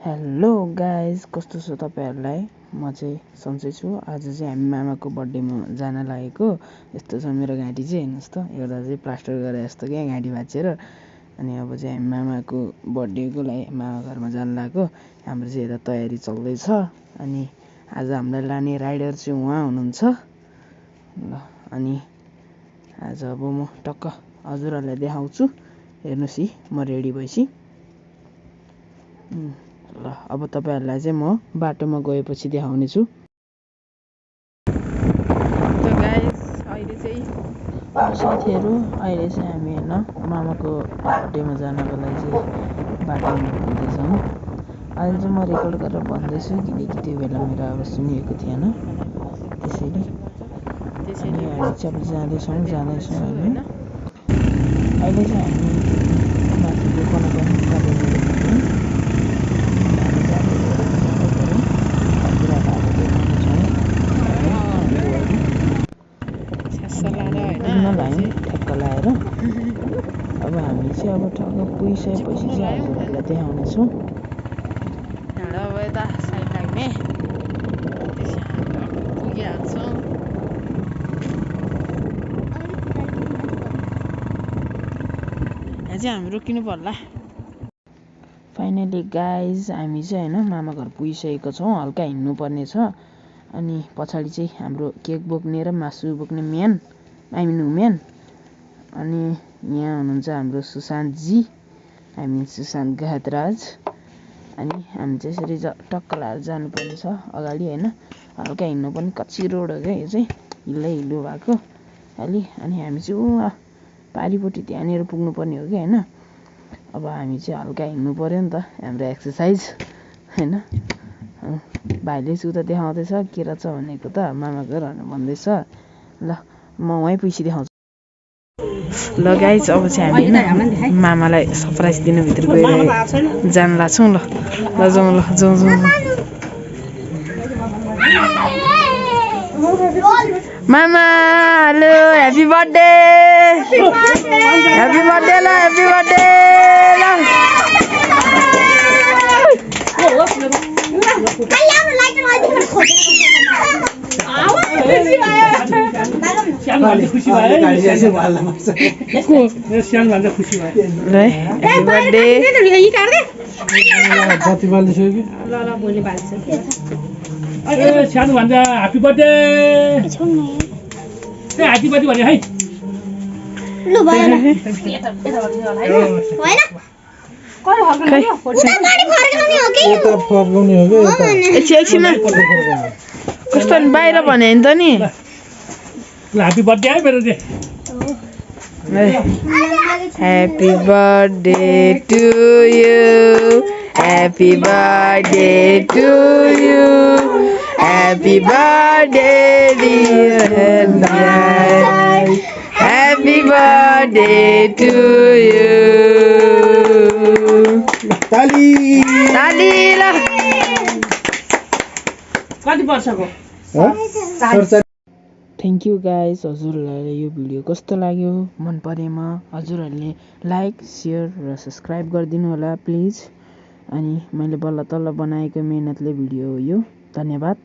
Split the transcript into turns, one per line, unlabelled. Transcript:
Hello guys, कस्तो छ तपाईहरुलाई? म चाहिँ सन्चै छु। आज चाहिँ हामी मामाको बर्थडेमा जान लागेको। यस्तो छ मेरो घाँटी चाहिँ, हेर्नुस् त। एउटा चाहिँ प्लास्टर गरे जस्तो क्या घाँटी भाँचिएर। अनि अब चाहिँ हामी मामाको बर्थडेको लागि मामा घरमा जान लागेको। हाम्रो चाहिँ यता तयारी चल्दैछ। अनि आज हामीलाई लाने राइडर चाहिँ उहाँ हुनुहुन्छ ल। अनि आज अब म टक्क हजुरहरुलाई देखाउँछु। हेर्नुस् है, म रेडी भएपछि। ल अब तपाईहरुलाई चाहिँ म बाटोमा गएपछि देखाउने छु। त गाइस, अहिले चाहिँ साथीहरु, अहिले चाहिँ हामी हैन मामाको बर्थडेमा जानको लागि चाहिँ बाटोमा हिँड्दैछौँ। अहिले चाहिँ म रेकर्ड गरेर भन्दैछु किनकि त्यो बेला मेरो आवाज सुनिएको थिएन। त्यसैले हामी चाहिँ अब जाँदैछौँ हैन। अहिले चाहिँ हामी माथि दोकान पनि ठ्याक्क लाएर अब हामी चाहिँ अब ठक्क पुगिसकेपछि चाहिँ हजुरहरूलाई देखाउनेछौँ। अब यता साइड लाग्ने पुगिहाल्छौँ। यहाँ चाहिँ हामी रोकिनु पर्ला। फाइनली गाइज, हामी चाहिँ हैन मामा घर पुगिसकेको छौँ। हल्का हिँड्नु पर्ने छ। अनि पछाडि चाहिँ हाम्रो केक बोक्ने र मासु बोक्ने म्यान म्यान। अनि यहाँ हुनुहुन्छ हाम्रो सुशान्त जी, हामी सुशान्त गाहतराज। अनि हामी चाहिँ यसरी टक्क लाएर जानुपर्ने छ अगाडि हैन। हल्का हिँड्नु पनि कच्ची रोड हो क्या यो चाहिँ, हिलो भएको अलि। अनि हामी चाहिँ पारिपट्टि त्यहाँनिर पुग्नुपर्ने हो कि हैन। अब हामी चाहिँ हल्का हिँड्नु पर्यो नि त, हाम्रो एक्सर्साइज हैन। भाइले चाहिँ उता देखाउँदैछ के रहेछ भनेको त, मामा घर भन्दैछ। ल म वहीँ पछि देखाउँछु। ल गाइज, अब चाहिँ हामी मामालाई सरप्राइज दिनु भित्र गएर जान लाग्छौँ। ल जाउँ। मामा हेलो, ह्यापी बर्थडे ल, ह्यापी बर्थडे ल।
सानो भन्छ ह्यापी बर्थडे ह्यापी बर्थडे भने है। ल
कस्तो बाहिर भने नि त नि।
ह्यापी बर्थडे है मेरो चाहिँ।
Happy birthday to you. Happy birthday to you. Happy birthday dear Dad. Happy birthday to you. ताली ल।
कति वर्षको?
Thank you guys. हजुरहरूलाई यो भिडियो कस्तो लाग्यो, मन परेमा हजुरहरूले लाइक, सेयर र सब्सक्राइब गरिदिनु होला प्लिज। अनि मैले बल्ल तल्ल बनाएको मेहनतले भिडियो हो यो। धन्यवाद।